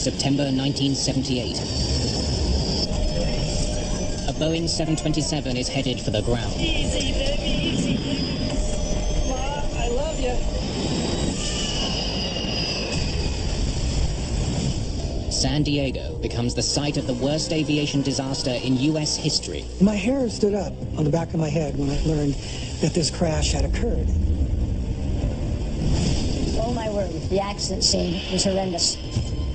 September 1978. A Boeing 727 is headed for the ground. Easy, baby, easy. Mom, I love you. San Diego becomes the site of the worst aviation disaster in U.S. history. My hair stood up on the back of my head when I learned that this crash had occurred. Oh my word, the accident scene was horrendous.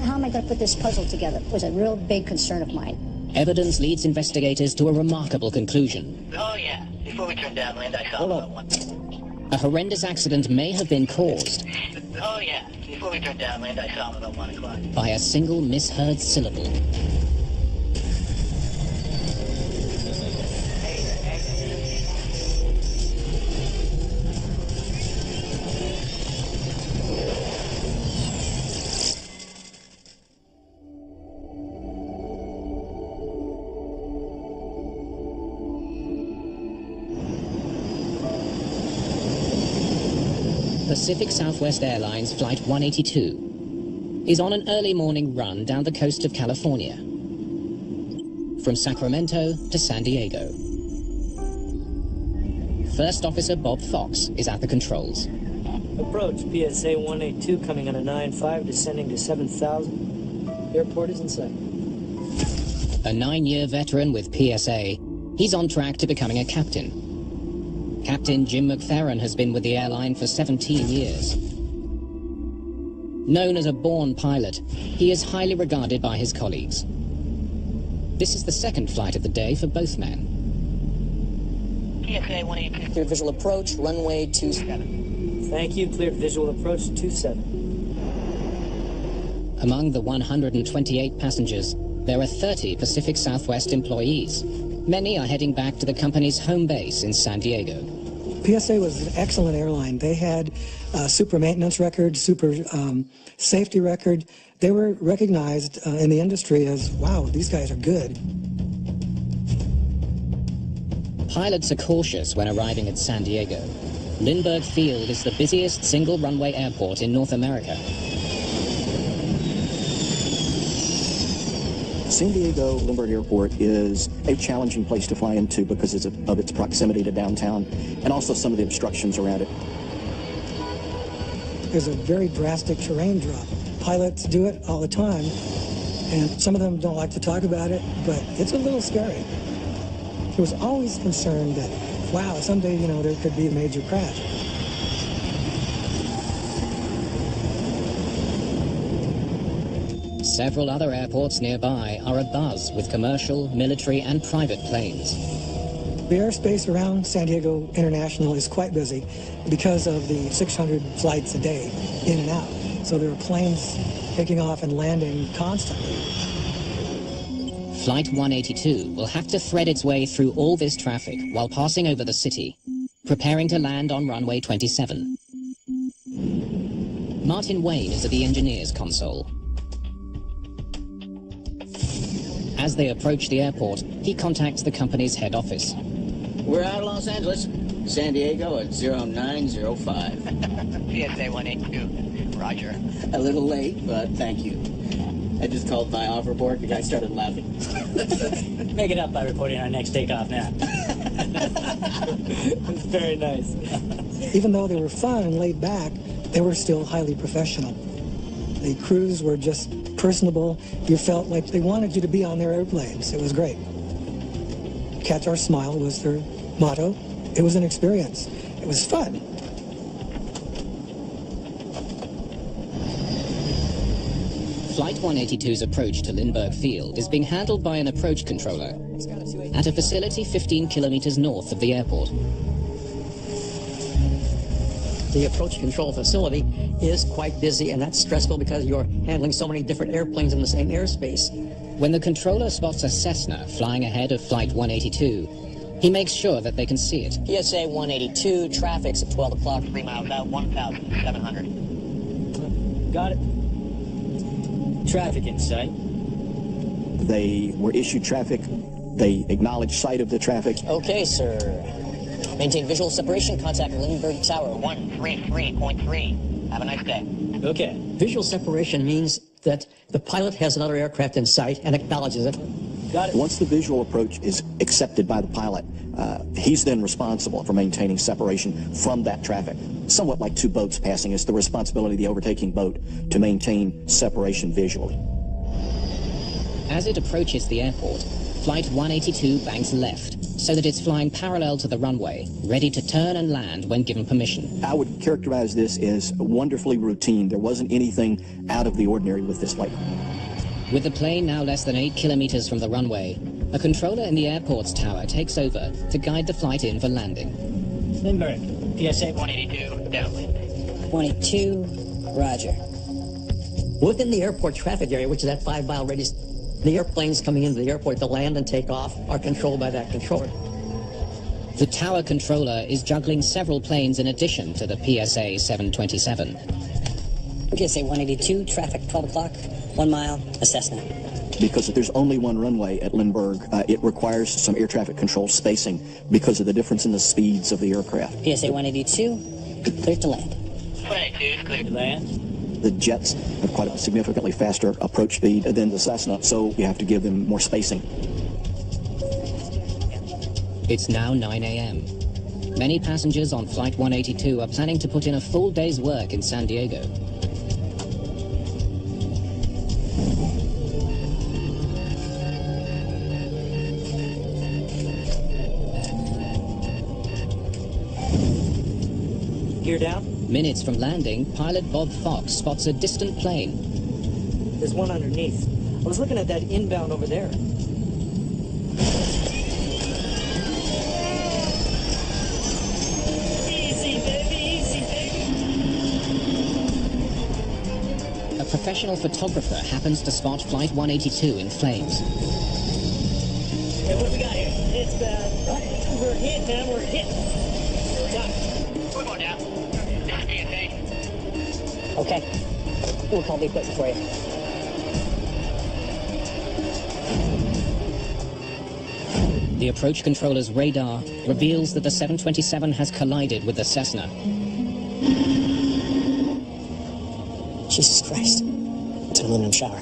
How am I going to put this puzzle together? It was a real big concern of mine. Evidence leads investigators to a remarkable conclusion. Oh yeah, before we turned downwind I saw one. A horrendous accident may have been caused Oh yeah, before we turned downwind I saw him about 1 o'clock. by a single misheard syllable. Pacific Southwest Airlines Flight 182 is on an early morning run down the coast of California, from Sacramento to San Diego. First Officer Bob Fox is at the controls. Approach, PSA 182 coming on a 9.5, descending to 7,000. Airport is in sight. A 9-year veteran with PSA, he's on track to becoming a captain. Captain Jim McFerrin has been with the airline for 17 years. Known as a born pilot, he is highly regarded by his colleagues. This is the second flight of the day for both men. PSA 182. Cleared visual approach, runway 27. Thank you, cleared visual approach 27. Among the 128 passengers, there are 30 Pacific Southwest employees. Many are heading back to the company's home base in San Diego. PSA was an excellent airline. They had a super maintenance record, super safety record. They were recognized in the industry as, wow, these guys are good. Pilots are cautious when arriving at San Diego. Lindbergh Field is the busiest single runway airport in North America. San Diego Lindbergh Airport is a challenging place to fly into because of its proximity to downtown and also some of the obstructions around it. There's a very drastic terrain drop. Pilots do it all the time, and some of them don't like to talk about it, but it's a little scary. There was always concern that, wow, someday, there could be a major crash. Several other airports nearby are abuzz with commercial, military, and private planes. The airspace around San Diego International is quite busy because of the 600 flights a day in and out. So there are planes taking off and landing constantly. Flight 182 will have to thread its way through all this traffic while passing over the city, preparing to land on runway 27. Martin Wayne is at the engineer's console. As they approach the airport, he contacts the company's head office. We're out of Los Angeles. San Diego at 0905. PSA 182. Roger. A little late, but thank you. I just called my off report. The guy started laughing. Make it up by reporting our next takeoff now. It's very nice. Even though they were fun and laid back, they were still highly professional. The crews were just personable. You felt like they wanted you to be on their airplanes. It was great. Catch our smile was their motto. It was an experience. It was fun. Flight 182's approach to Lindbergh Field is being handled by an approach controller at a facility 15 kilometers north of the airport. The approach control facility is quite busy, and that's stressful because you're handling so many different airplanes in the same airspace. When the controller spots a Cessna flying ahead of Flight 182, he makes sure that they can see it. PSA 182, traffic's at 12 o'clock. 3 miles out, 1,700. Got it. Traffic in sight. They were issued traffic. They acknowledged sight of the traffic. Okay, sir. Maintain visual separation. Contact Lindbergh Tower 133.3. Have a nice day. Okay. Visual separation means that the pilot has another aircraft in sight and acknowledges it. Got it. Once the visual approach is accepted by the pilot, he's then responsible for maintaining separation from that traffic. Somewhat like two boats passing, it's the responsibility of the overtaking boat to maintain separation visually. As it approaches the airport, Flight 182 banks left, so that it's flying parallel to the runway, ready to turn and land when given permission. I would characterize this as wonderfully routine. There wasn't anything out of the ordinary with this flight. With the plane now less than 8 kilometers from the runway, a controller in the airport's tower takes over to guide the flight in for landing. Lindbergh, PSA 182, downwind. 182, roger. Within the airport traffic area, which is that 5-mile radius, the airplanes coming into the airport to land and take off are controlled by that controller. The tower controller is juggling several planes in addition to the PSA 727. PSA 182, traffic 12 o'clock, 1 mile, a Cessna. Because if there's only one runway at Lindbergh, it requires some air traffic control spacing because of the difference in the speeds of the aircraft. PSA 182, clear to land. 182 is clear to land. The jets have quite a significantly faster approach speed than the Cessna, so you have to give them more spacing. It's now 9 a.m. Many passengers on Flight 182 are planning to put in a full day's work in San Diego. Gear down. Minutes from landing, pilot Bob Fox spots a distant plane. There's one underneath. I was looking at that inbound over there. Easy, baby, easy, baby. A professional photographer happens to spot Flight 182 in flames. Hey, what do we got here? It's bad. We're hit, man, we're hit. We're going down. This is PSA. Okay, we'll call the equipment for you. The approach controller's radar reveals that the 727 has collided with the Cessna. Jesus Christ, it's an aluminum shower.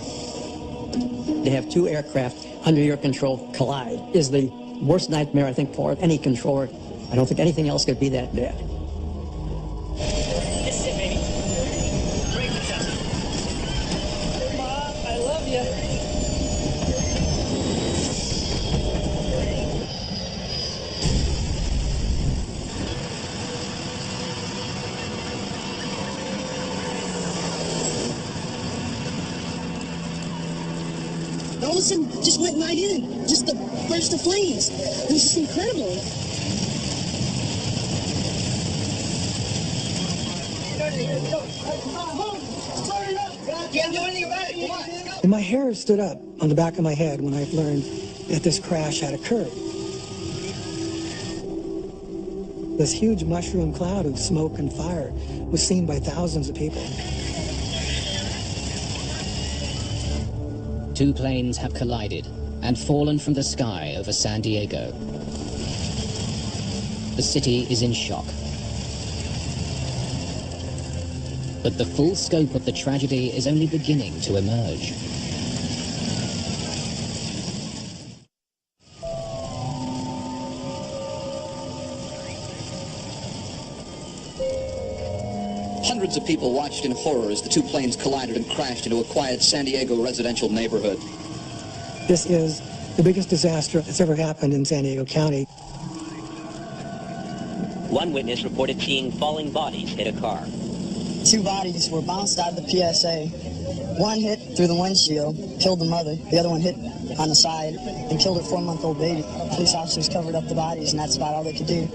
To have two aircraft under your control collide is the worst nightmare, I think, for any controller. I don't think anything else could be that bad. This is it, baby. Break the Cessna. Mom, I love you. All of a sudden, just went right in. Just the burst of flames. It was just incredible. And my hair stood up on the back of my head when I learned that this crash had occurred. This huge mushroom cloud of smoke and fire was seen by thousands of people. Two planes have collided and fallen from the sky over San Diego. The city is in shock. But the full scope of the tragedy is only beginning to emerge. Hundreds of people watched in horror as the two planes collided and crashed into a quiet San Diego residential neighborhood. This is the biggest disaster that's ever happened in San Diego County. One witness reported seeing falling bodies hit a car. Two bodies were bounced out of the PSA. One hit through the windshield, killed the mother. The other one hit on the side and killed her 4-month-old baby. Police officers covered up the bodies, and that's about all they could do.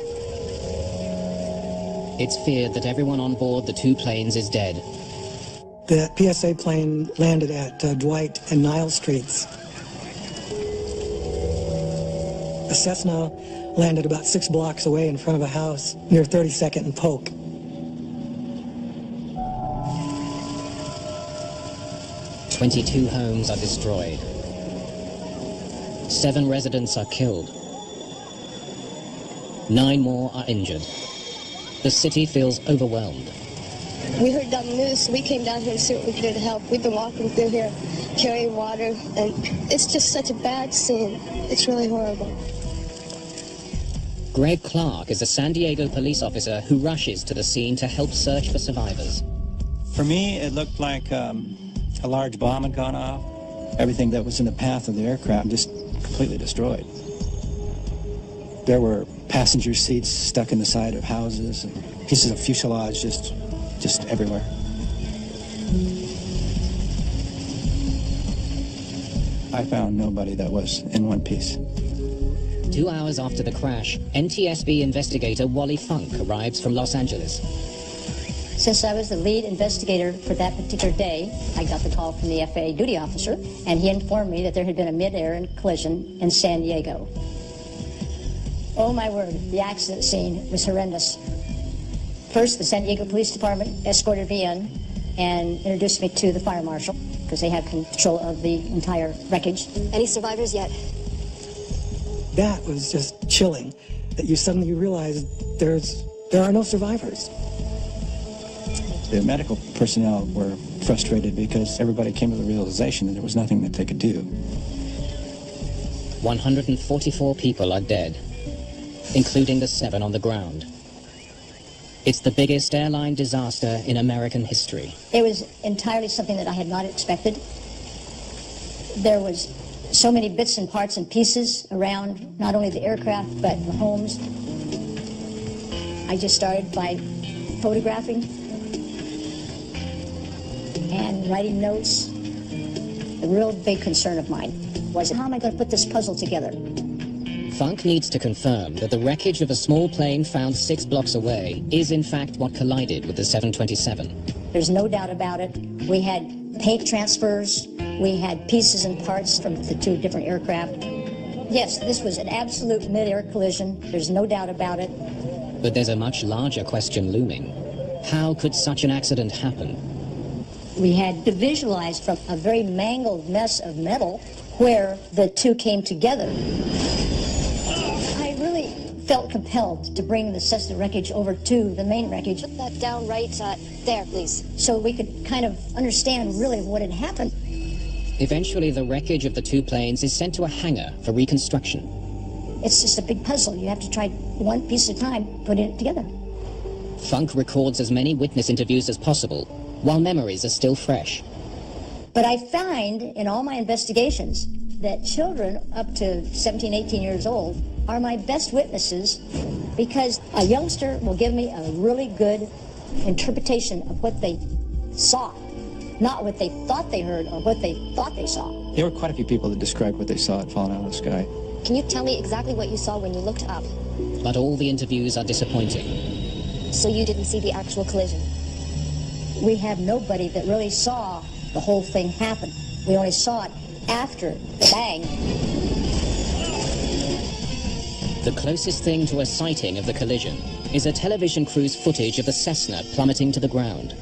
It's feared that everyone on board the two planes is dead. The PSA plane landed at Dwight and Nile Streets. The Cessna landed about 6 blocks away in front of a house near 32nd and Polk. "22 homes are destroyed. 7 residents are killed. 9 more are injured. The city feels overwhelmed. We heard it on the news, so we came down here to see what we could do to help. We've been walking through here, carrying water, and it's just such a bad scene. It's really horrible. Greg Clark is a San Diego police officer who rushes to the scene to help search for survivors. For me, it looked like a large bomb had gone off. Everything that was in the path of the aircraft just completely destroyed. There were passenger seats stuck in the side of houses, and pieces of fuselage just everywhere. I found nobody that was in one piece. 2 hours after the crash, NTSB investigator Wally Funk arrives from Los Angeles. Since I was the lead investigator for that particular day, I got the call from the FAA duty officer, and he informed me that there had been a mid-air collision in San Diego. Oh my word, the accident scene was horrendous. First, the San Diego Police Department escorted me in and introduced me to the fire marshal, because they had control of the entire wreckage. Any survivors yet? That was just chilling, that you suddenly realize there are no survivors. The medical personnel were frustrated because everybody came to the realization that there was nothing that they could do. 144 people are dead, including the 7 on the ground. It's the biggest airline disaster in American history. It was entirely something that I had not expected. There was so many bits and parts and pieces around not only the aircraft, but the homes. I just started by photographing and writing notes. A real big concern of mine was, how am I going to put this puzzle together? Funk needs to confirm that the wreckage of a small plane found 6 blocks away is in fact what collided with the 727. There's no doubt about it. We had paint transfers. We had pieces and parts from the 2 different aircraft. Yes, this was an absolute mid-air collision. There's no doubt about it. But there's a much larger question looming. How could such an accident happen? We had to visualize from a very mangled mess of metal where the 2 came together. I really felt compelled to bring the Cessna wreckage over to the main wreckage. Put that down right there, please. So we could kind of understand really what had happened. Eventually, the wreckage of the 2 planes is sent to a hangar for reconstruction. It's just a big puzzle. You have to try one piece at a time, putting it together. Funk records as many witness interviews as possible, while memories are still fresh. But I find in all my investigations that children up to 17, 18 years old are my best witnesses, because a youngster will give me a really good interpretation of what they saw, not what they thought they heard or what they thought they saw. There were quite a few people that described what they saw it falling out of the sky. Can you tell me exactly what you saw when you looked up? But all the interviews are disappointing. So you didn't see the actual collision? We have nobody that really saw the whole thing happen. We only saw it after the bang. The closest thing to a sighting of the collision is a television crew's footage of the Cessna plummeting to the ground.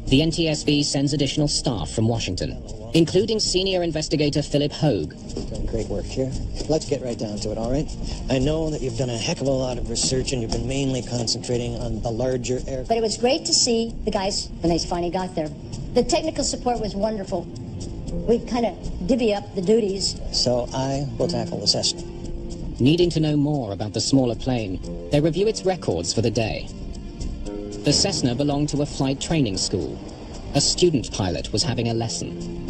The NTSB sends additional staff from Washington, including senior investigator Philip Hogue. Done great work here. Let's get right down to it, all right? I know that you've done a heck of a lot of research and you've been mainly concentrating on the larger aircraft. But it was great to see the guys when they finally got there. The technical support was wonderful. We kind of divvy up the duties. So I will tackle the Cessna. Needing to know more about the smaller plane, they review its records for the day. The Cessna belonged to a flight training school. A student pilot was having a lesson.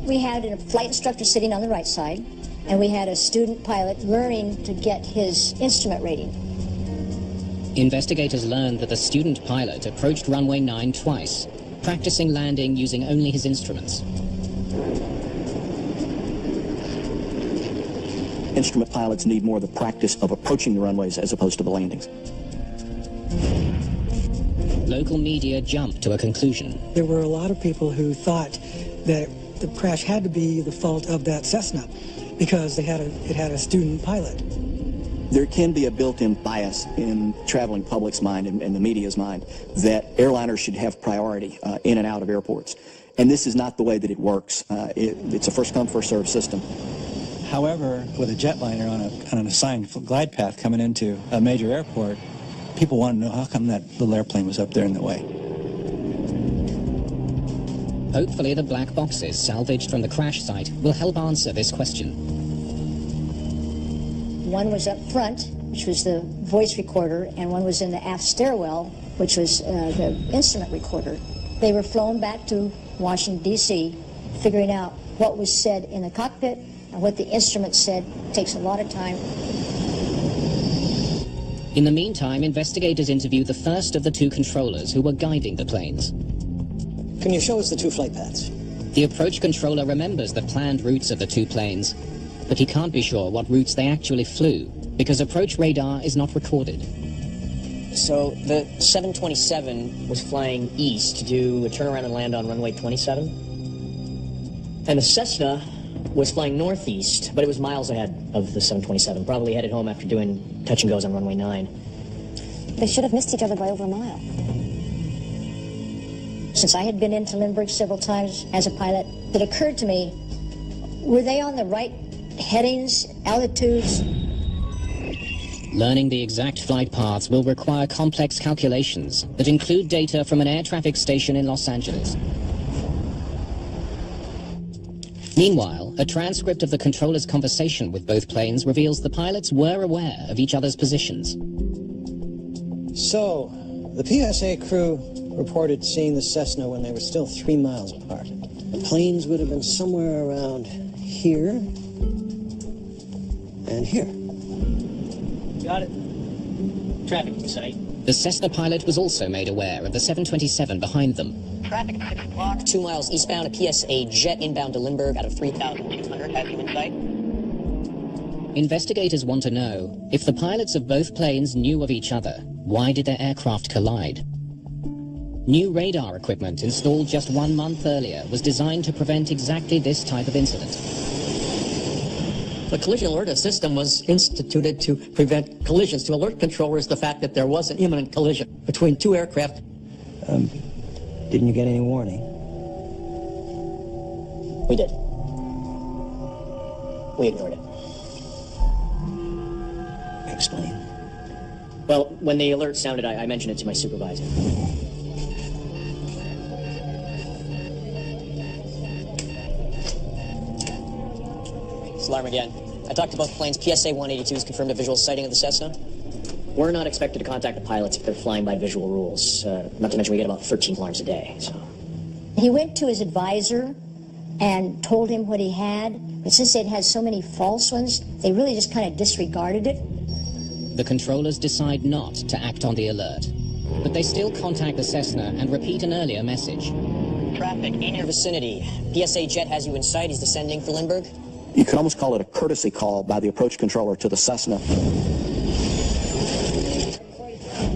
We had a flight instructor sitting on the right side, and we had a student pilot learning to get his instrument rating. Investigators learned that the student pilot approached runway 9 twice, practicing landing using only his instruments. Instrument pilots need more of the practice of approaching the runways as opposed to the landings. Local media jumped to a conclusion. There were a lot of people who thought that the crash had to be the fault of that Cessna because it had a student pilot. There can be a built-in bias in traveling public's mind and the media's mind that airliners should have priority in and out of airports. And this is not the way that it works. It's a first-come, first-served system. However, with a jetliner on an assigned glide path coming into a major airport, People want to know how come that little airplane was up there in the way. Hopefully the black boxes salvaged from the crash site will help answer this question. One was up front, which was the voice recorder, and one was in the aft stairwell, which was the instrument recorder. They were flown back to Washington, D.C., figuring out what was said in the cockpit and what the instrument said. Takes a lot of time. In the meantime, investigators interviewed the first of the two controllers who were guiding the planes. Can you show us the two flight paths? The approach controller remembers the planned routes of the two planes, but he can't be sure what routes they actually flew, because approach radar is not recorded. So the 727 was flying east to do a turnaround and land on runway 27. And the Cessna was flying northeast, but it was miles ahead of the 727, probably headed home after doing touch and goes on runway 9. They should have missed each other by over a mile. Since I had been into Lindbergh several times as a pilot, it occurred to me, were they on the right headings, altitudes? Learning the exact flight paths will require complex calculations that include data from an air traffic station in Los Angeles. Meanwhile, a transcript of the controller's conversation with both planes reveals the pilots were aware of each other's positions. So, the PSA crew reported seeing the Cessna when they were still 3 miles apart. The planes would have been somewhere around here and here. Got it. Traffic in sight. The Cessna pilot was also made aware of the 727 behind them. Traffic at 6 o'clock. 2 miles eastbound, a PSA jet inbound to Lindbergh out of 3,200. Have you in sight? Investigators want to know, if the pilots of both planes knew of each other, why did their aircraft collide? New radar equipment installed just 1 month earlier was designed to prevent exactly this type of incident. The collision alert system was instituted to prevent collisions, to alert controllers the fact that there was an imminent collision between two aircraft. Didn't you get any warning? We did. We ignored it. Explain. Well, when the alert sounded, I mentioned it to my supervisor. It's alarm again. I talked to both planes. PSA 182 has confirmed a visual sighting of the Cessna. We're not expected to contact the pilots if they're flying by visual rules. Not to mention we get about 13 alarms a day, so... He went to his advisor and told him what he had, but since they'd had so many false ones, they really just kind of disregarded it. The controllers decide not to act on the alert, but they still contact the Cessna and repeat an earlier message. Traffic in your vicinity. PSA jet has you in sight. He's descending for Lindbergh. You could almost call it a courtesy call by the approach controller to the Cessna.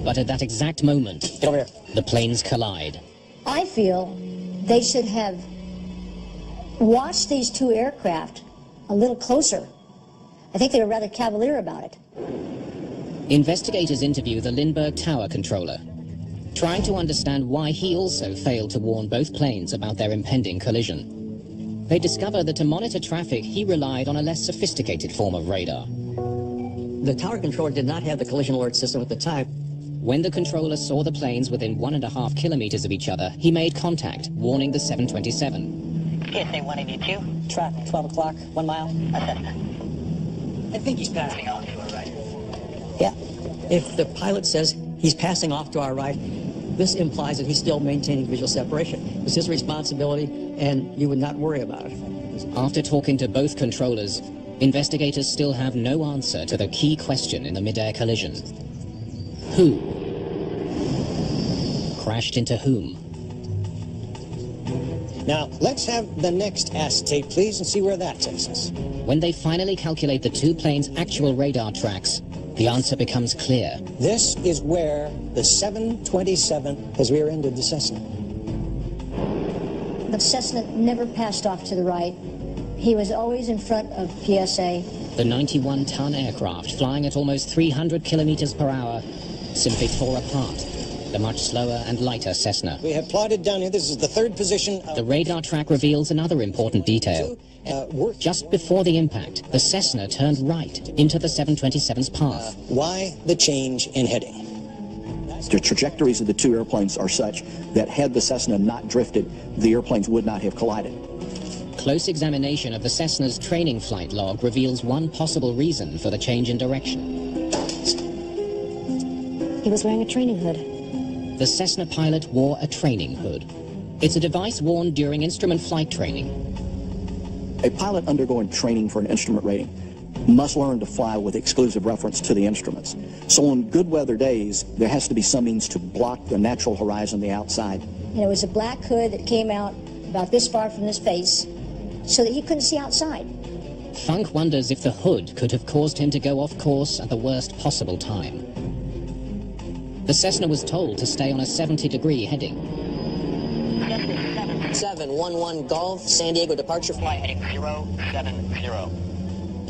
But at that exact moment, Get over here. The planes collide. I feel they should have watched these two aircraft a little closer. I think they were rather cavalier about it. Investigators interview the Lindbergh Tower controller, trying to understand why he also failed to warn both planes about their impending collision. They discover that to monitor traffic, he relied on a less sophisticated form of radar. The tower controller did not have the collision alert system at the time. When the controller saw the planes within 1.5 kilometers of each other, he made contact, warning the 727. PSA 182. Traffic, 12 o'clock, 1 mile. I think he's passing off to our right. Yeah. If the pilot says he's passing off to our right, this implies that he's still maintaining visual separation. It's his responsibility, and you would not worry about it. After talking to both controllers, investigators still have no answer to the key question in the mid-air collision. Who crashed into whom? Now, let's have the next acetate, please, and see where that takes us. When they finally calculate the two planes' actual radar tracks, the answer becomes clear. This is where the 727 has rear-ended the Cessna. The Cessna never passed off to the right. He was always in front of PSA. The 91-ton aircraft, flying at almost 300 kilometers per hour, simply tore apart the much slower and lighter Cessna. We have plotted down here, this is the third position. The radar track reveals another important detail. Just before the impact, the Cessna turned right into the 727's path. Why the change in heading? The trajectories of the two airplanes are such that had the Cessna not drifted, the airplanes would not have collided. Close examination of the Cessna's training flight log reveals one possible reason for the change in direction. He was wearing a training hood. The Cessna pilot wore a training hood. It's a device worn during instrument flight training. A pilot undergoing training for an instrument rating must learn to fly with exclusive reference to the instruments. So on good weather days, there has to be some means to block the natural horizon, the outside. And it was a black hood that came out about this far from his face so that he couldn't see outside. Funk wonders if the hood could have caused him to go off course at the worst possible time. The Cessna was told to stay on a 70-degree heading. 711 Golf, San Diego departure flight heading 070.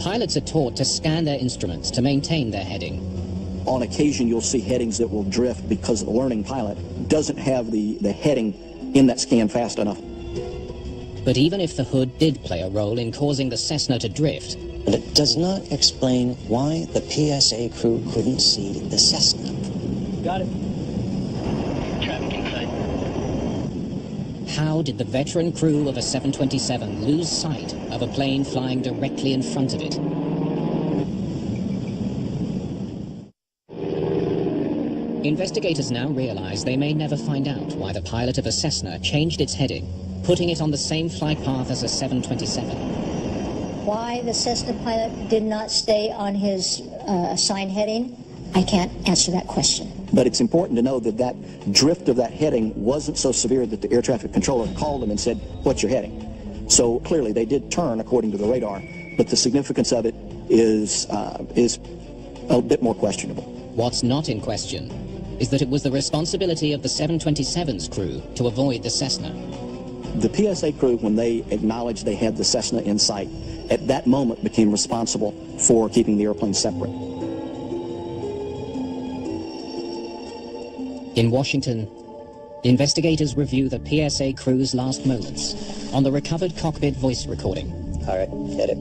Pilots are taught to scan their instruments to maintain their heading. On occasion, you'll see headings that will drift because the learning pilot doesn't have the heading in that scan fast enough. But even if the hood did play a role in causing the Cessna to drift, But it does not explain why the PSA crew couldn't see the Cessna. Got it. Traffic in sight. how did the veteran crew of a 727 lose sight of a plane flying directly in front of it? Investigators now realize they may never find out why the pilot of a Cessna changed its heading, putting it on the same flight path as a 727. Why the Cessna pilot did not stay on his assigned heading, I can't answer that question. But it's important to know that that drift of that heading wasn't so severe that the air traffic controller called them and said, "What's your heading?" So clearly they did turn according to the radar, but the significance of it is a bit more questionable. What's not in question is that it was the responsibility of the 727's crew to avoid the Cessna. The PSA crew, when they acknowledged they had the Cessna in sight, at that moment became responsible for keeping the airplane separate. In Washington, investigators review the PSA crew's last moments on the recovered cockpit voice recording. All right, hit it.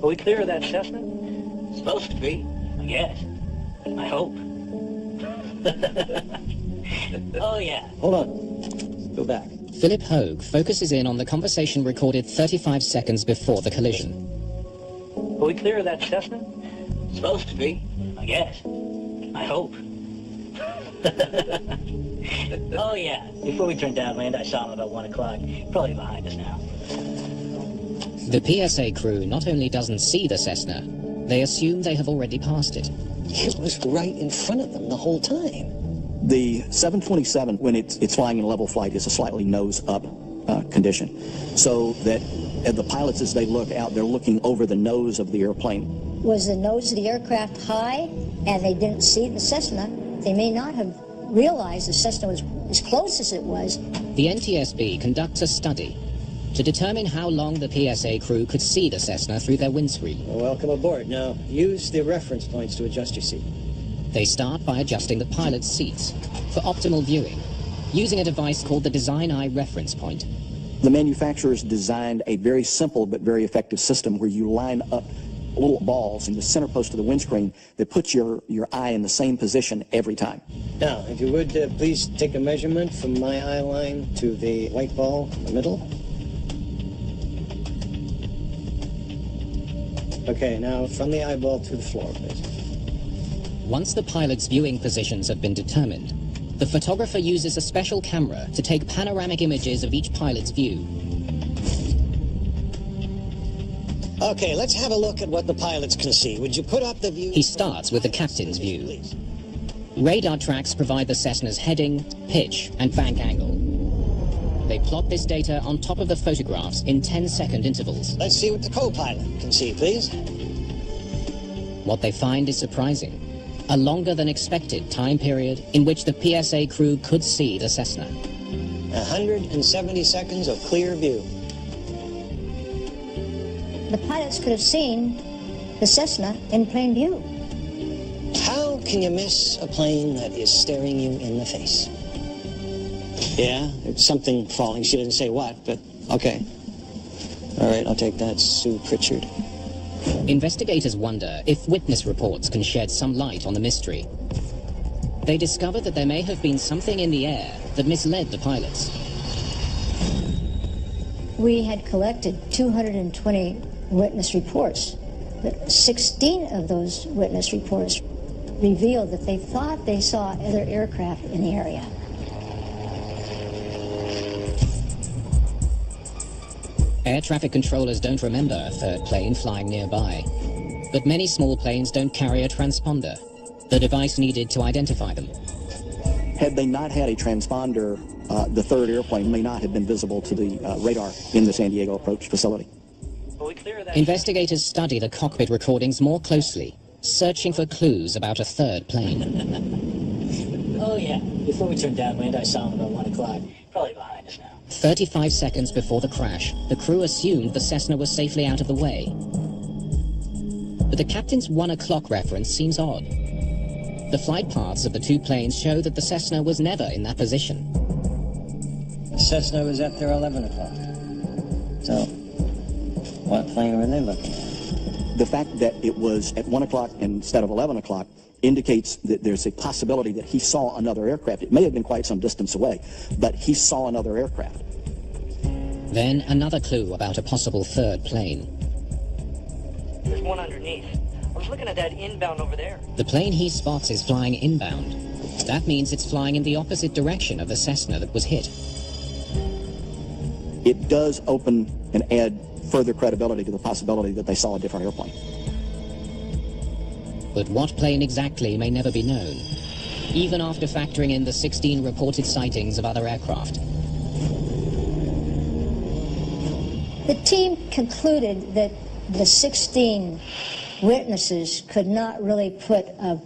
Are we clear of that Cessna? Supposed to be, I guess. I hope. Oh, yeah. Hold on. Go back. Philip Hogue focuses in on the conversation recorded 35 seconds before the collision. Are we clear of that Cessna? Supposed to be, I guess. I hope. Oh, yeah. Before we turned downwind, I saw him about 1 o'clock. Probably behind us now. The PSA crew not only doesn't see the Cessna, they assume they have already passed it. It was right in front of them the whole time. The 727, when it's flying in level flight, is a slightly nose-up condition. So that the pilots, as they look out, they're looking over the nose of the airplane. Was the nose of the aircraft high and they didn't see the Cessna? They may not have realized the Cessna was as close as it was. The NTSB conducts a study to determine how long the PSA crew could see the Cessna through their windscreen. Well, welcome aboard. Now, use the reference points to adjust your seat. They start by adjusting the pilot's seats for optimal viewing, using a device called the Design Eye Reference Point. The manufacturers designed a very simple but very effective system where you line up little balls in the center post of the windscreen that puts your eye in the same position every time. Now, if you would, please take a measurement from my eye line to the white ball in the middle. Okay, now from the eyeball to the floor, please. Once the pilot's viewing positions have been determined, the photographer uses a special camera to take panoramic images of each pilot's view. Okay, let's have a look at what the pilots can see. Would you put up the view? He starts with the captain's view. Radar tracks provide the Cessna's heading, pitch, and bank angle. They plot this data on top of the photographs in 10-second intervals. Let's see what the co-pilot can see, please. What they find is surprising. A longer than expected time period in which the PSA crew could see the Cessna. 170 seconds of clear view. The pilots could have seen the Cessna in plain view. How can you miss a plane that is staring you in the face? Yeah, it's something falling. She didn't say what, but okay. All right, I'll take that, Sue Pritchard. Investigators wonder if witness reports can shed some light on the mystery. They discover that there may have been something in the air that misled the pilots. We had collected 220 witness reports, but 16 of those witness reports revealed that they thought they saw other aircraft in the area. Air traffic controllers don't remember a third plane flying nearby, but many small planes don't carry a transponder, the device needed to identify them. Had they not had a transponder, the third airplane may not have been visible to the radar in the San Diego approach facility. Investigators study the cockpit recordings more closely, searching for clues about a third plane. Oh yeah, before we turned downwind, I saw him about 1 o'clock. Probably behind us now. 35 seconds before the crash, the crew assumed the Cessna was safely out of the way. But the captain's 1 o'clock reference seems odd. The flight paths of the two planes show that the Cessna was never in that position. The Cessna was up there 11 o'clock. So, what plane were they looking at? The fact that it was at 1 o'clock instead of 11 o'clock indicates that there's a possibility that he saw another aircraft. It may have been quite some distance away, but he saw another aircraft. Then another clue about a possible third plane. There's one underneath. I was looking at that inbound over there. The plane he spots is flying inbound. That means it's flying in the opposite direction of the Cessna that was hit. It does open and add further credibility to the possibility that they saw a different airplane. But what plane exactly may never be known, even after factoring in the 16 reported sightings of other aircraft. The team concluded that the 16 witnesses could not really put an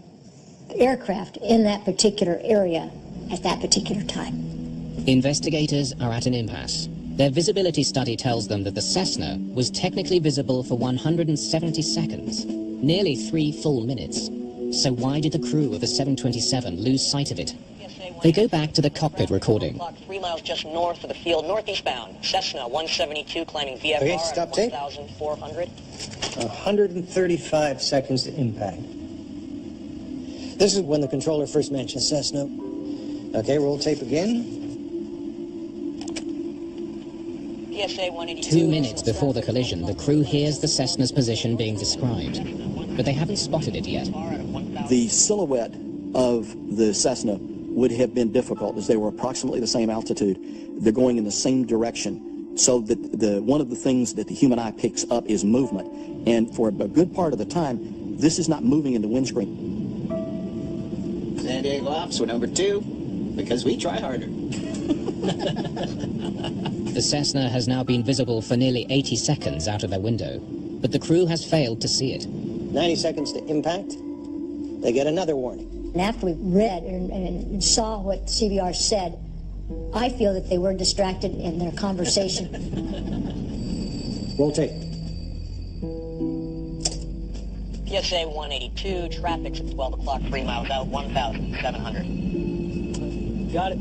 aircraft in that particular area at that particular time. Investigators are at an impasse. Their visibility study tells them that the Cessna was technically visible for 170 seconds, nearly 3 full minutes. So why did the crew of the 727 lose sight of it? They go back to the cockpit recording. 3 miles just north of the field, northeast bound. Cessna 172 climbing VFR Okay, stop at tape. 1,400. 135 seconds to impact. This is when the controller first mentioned Cessna. Okay, roll tape again. PSA 182. 2 minutes before the collision, the crew hears the Cessna's position being described, but they haven't spotted it yet. The silhouette of the Cessna would have been difficult as they were approximately the same altitude. They're going in the same direction, so that one of the things that the human eye picks up is movement. And for a good part of the time, this is not moving in the windscreen. San Diego Ops, we're number 2, because we try harder. The Cessna has now been visible for nearly 80 seconds out of their window, but the crew has failed to see it. 90 seconds to impact. They get another warning. And after we read and saw what CBR said, I feel that they were distracted in their conversation. Roll tape. PSA 182, traffic's at 12 o'clock, 3 miles out, 1,700. Got it.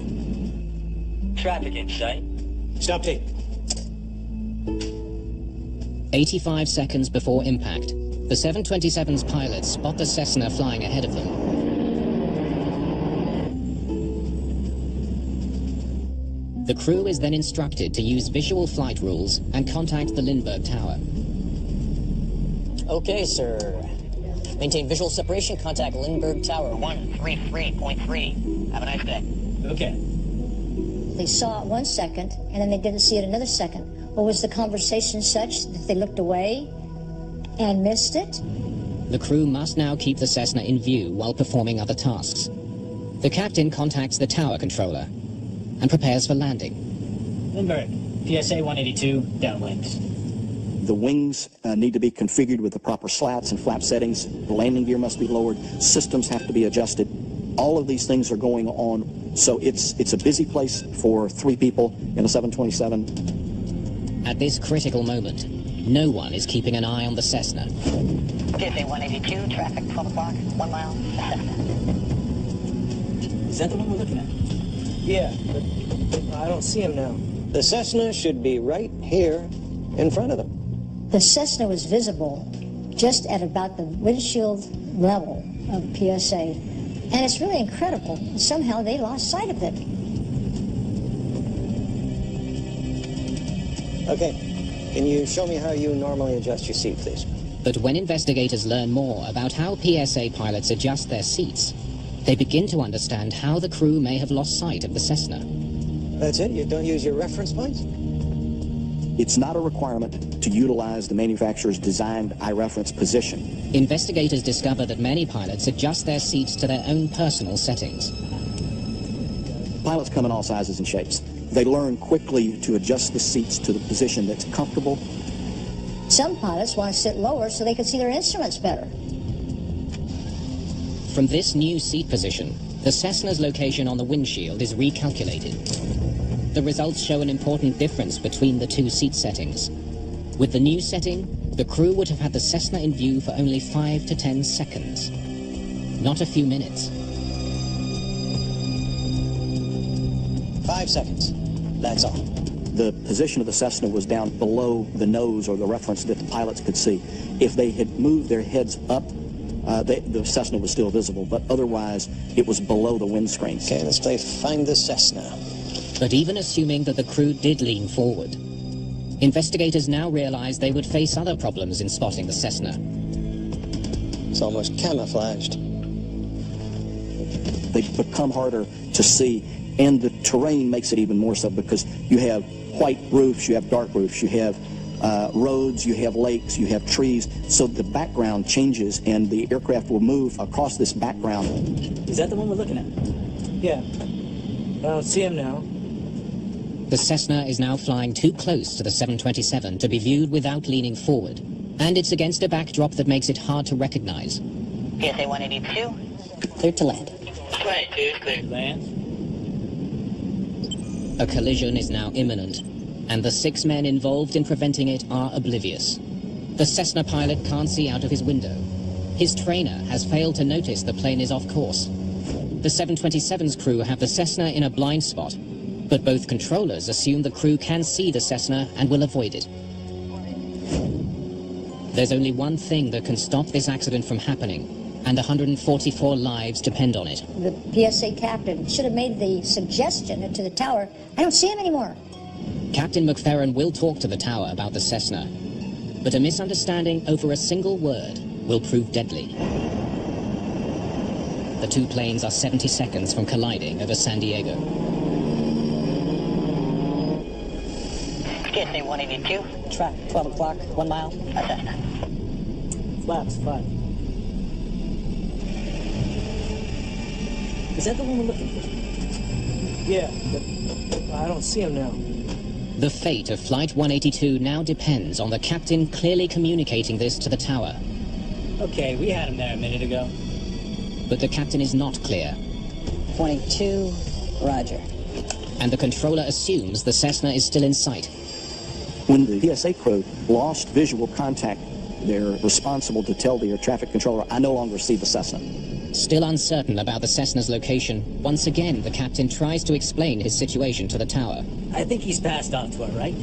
Traffic in sight. Stop tape. 85 seconds before impact, the 727's pilots spot the Cessna flying ahead of them. The crew is then instructed to use visual flight rules and contact the Lindbergh Tower. Okay, sir. Maintain visual separation, contact Lindbergh Tower 133.3. Have a nice day. Okay. They saw it 1 second, and then they didn't see it another second. Or was the conversation such that they looked away and missed it? The crew must now keep the Cessna in view while performing other tasks. The captain contacts the tower controller and prepares for landing. Lindbergh, PSA 182, downwind. The wings need to be configured with the proper slats and flap settings. The landing gear must be lowered. Systems have to be adjusted. All of these things are going on, so it's a busy place for 3 people in a 727. At this critical moment, no one is keeping an eye on the Cessna. PSA 182, traffic 12 o'clock, 1 mile. Is that the one we're looking at? Yeah, but I don't see him now. The Cessna should be right here in front of them. The Cessna was visible just at about the windshield level of PSA. And it's really incredible. Somehow they lost sight of it. Okay. Can you show me how you normally adjust your seat, please? But when investigators learn more about how PSA pilots adjust their seats, they begin to understand how the crew may have lost sight of the Cessna. That's it? You don't use your reference points? It's not a requirement to utilize the manufacturer's designed iReference position. Investigators discover that many pilots adjust their seats to their own personal settings. Pilots come in all sizes and shapes. They learn quickly to adjust the seats to the position that's comfortable. Some pilots want to sit lower so they can see their instruments better. From this new seat position, the Cessna's location on the windshield is recalculated. The results show an important difference between the two seat settings. With the new setting, the crew would have had the Cessna in view for only 5 to 10 seconds, not a few minutes. 5 seconds. That's all. The position of the Cessna was down below the nose or the reference that the pilots could see. If they had moved their heads up, the Cessna was still visible, but otherwise it was below the windscreen. Okay, let's play Find the Cessna. But even assuming that the crew did lean forward, investigators now realize they would face other problems in spotting the Cessna. It's almost camouflaged. They become harder to see, and the terrain makes it even more so because you have white roofs, you have dark roofs, you have roads, you have lakes, you have trees, so the background changes and the aircraft will move across this background. Is that the one we're looking at? Yeah. I don't see him now. The Cessna is now flying too close to the 727 to be viewed without leaning forward, and it's against a backdrop that makes it hard to recognize. PSA 182. Clear to land. 22, clear to land. A collision is now imminent, and the 6 men involved in preventing it are oblivious. The Cessna pilot can't see out of his window. His trainer has failed to notice the plane is off course. The 727's crew have the Cessna in a blind spot, but both controllers assume the crew can see the Cessna and will avoid it. There's only one thing that can stop this accident from happening, and 144 lives depend on it. The PSA captain should have made the suggestion to the tower, I don't see him anymore. Captain McFerrin will talk to the tower about the Cessna, but a misunderstanding over a single word will prove deadly. The two planes are 70 seconds from colliding over San Diego. PSA 182. Track, 12 o'clock, 1 mile. Flaps, 5. Is that the one we're looking for? Yeah, but I don't see him now. The fate of Flight 182 now depends on the captain clearly communicating this to the tower. Okay, we had him there a minute ago. But the captain is not clear. 22, roger. And the controller assumes the Cessna is still in sight. When the PSA crew lost visual contact, they're responsible to tell the air traffic controller, I no longer see the Cessna. Still uncertain about the Cessna's location, once again the captain tries to explain his situation to the tower. I think he's passed off to our right.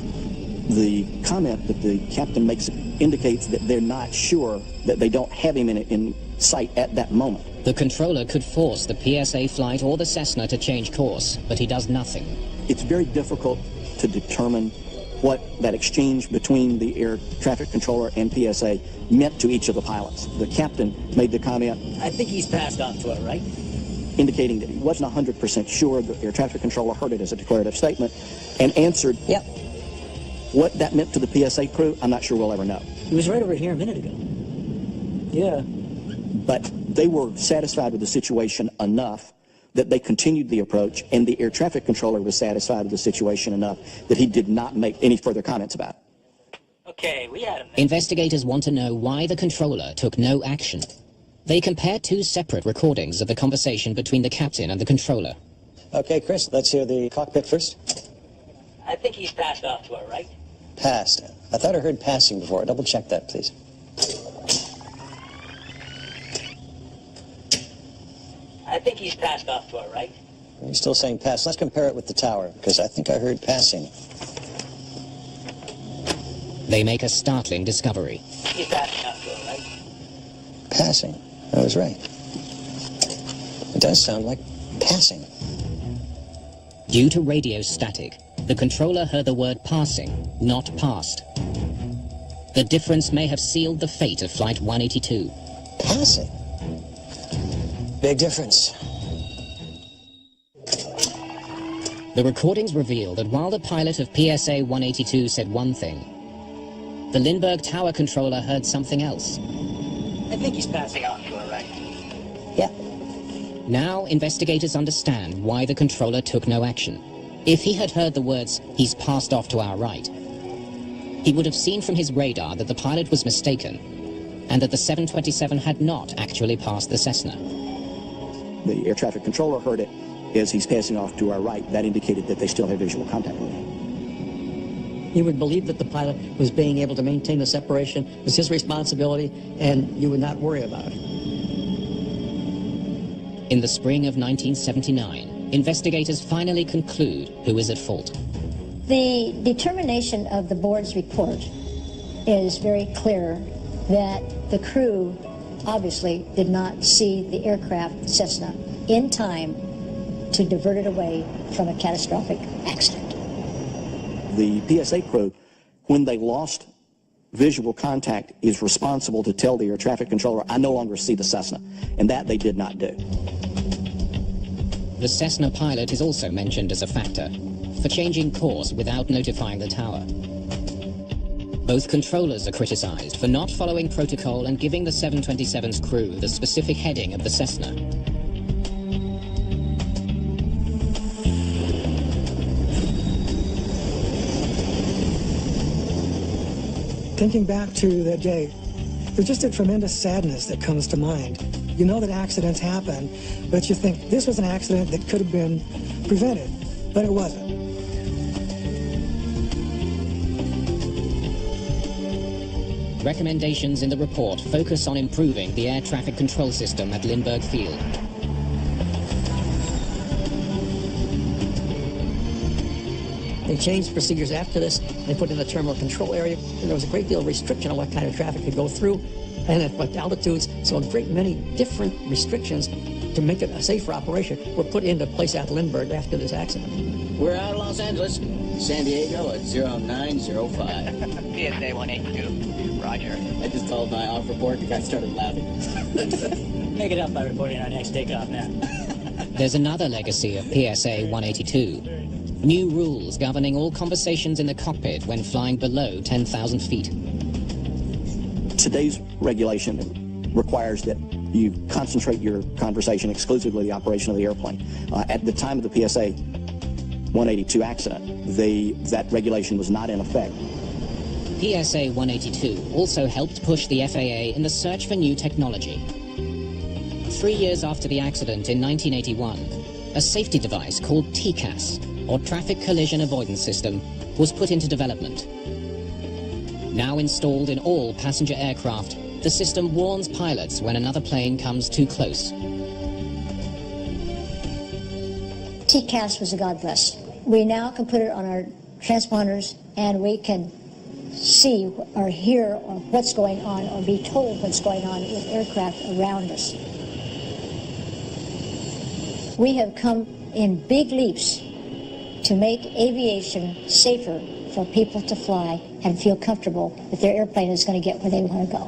The comment that the captain makes indicates that they're not sure, that they don't have him in sight at that moment. The controller could force the PSA flight or the Cessna to change course, but he does nothing. It's very difficult to determine what that exchange between the air traffic controller and PSA meant to each of the pilots. The captain made the comment, I think he's passed off to our right, indicating that he wasn't 100% sure. The air traffic controller heard it as a declarative statement and answered, Yep. What that meant to the PSA crew, I'm not sure we'll ever know. He was right over here a minute ago. Yeah. But they were satisfied with the situation enough that they continued the approach, and the air traffic controller was satisfied with the situation enough that he did not make any further comments about it. Okay, we had him. Investigators want to know why the controller took no action. They compare 2 separate recordings of the conversation between the captain and the controller. Okay, Chris, let's hear the cockpit first. I think he's passed off to our right. Passed. I thought I heard passing before. Double check that, please. I think he's passed off to our right. You're still saying pass. Let's compare it with the tower, because I think I heard passing. They make a startling discovery. He's passing off to our right. Passing. I was right. It does sound like passing. Due to radio static, the controller heard the word passing, not passed. The difference may have sealed the fate of Flight 182. Passing? Big difference. The recordings reveal that while the pilot of PSA 182 said one thing, the Lindbergh Tower controller heard something else. I think he's passing off to our right. Yeah. Now investigators understand why the controller took no action. If he had heard the words, "He's passed off to our right," he would have seen from his radar that the pilot was mistaken and that the 727 had not actually passed the Cessna. The air traffic controller heard it as he's passing off to our right. That indicated that they still had visual contact with him. You would believe that the pilot was being able to maintain the separation, was his responsibility, and you would not worry about it. In the spring of 1979, investigators finally conclude who is at fault. The determination of the board's report is very clear that the crew obviously did not see the aircraft Cessna in time to divert it away from a catastrophic accident. The PSA crew, when they lost visual contact, is responsible to tell the air traffic controller, "I no longer see the Cessna," and that they did not do. The Cessna pilot is also mentioned as a factor for changing course without notifying the tower. Both controllers are criticized for not following protocol and giving the 727's crew the specific heading of the Cessna. Thinking back to that day, there's just a tremendous sadness that comes to mind. You know that accidents happen, but you think this was an accident that could have been prevented, but it wasn't. Recommendations in the report focus on improving the air traffic control system at Lindbergh Field. They changed procedures after this. They put in a terminal control area, and there was a great deal of restriction on what kind of traffic could go through and at what altitudes. So a great many different restrictions to make it a safer operation were put into place at Lindbergh after this accident. We're out of Los Angeles, San Diego at 0905. PSA 182, roger. I just called my off report. The guy started laughing. Make it up by reporting our next takeoff now. There's another legacy of PSA 182. New rules governing all conversations in the cockpit when flying below 10,000 feet. Today's regulation requires that you concentrate your conversation exclusively on the operation of the airplane. At the time of the PSA 182 accident, that regulation was not in effect. PSA 182 also helped push the FAA in the search for new technology. 3 years after the accident in 1981, a safety device called TCAS, or Traffic Collision Avoidance System, was put into development. Now installed in all passenger aircraft, the system warns pilots when another plane comes too close. TCAS was a God bless. We now can put it on our transponders and we can see or hear or what's going on or be told what's going on with aircraft around us. We have come in big leaps to make aviation safer for people to fly and feel comfortable that their airplane is going to get where they want to go.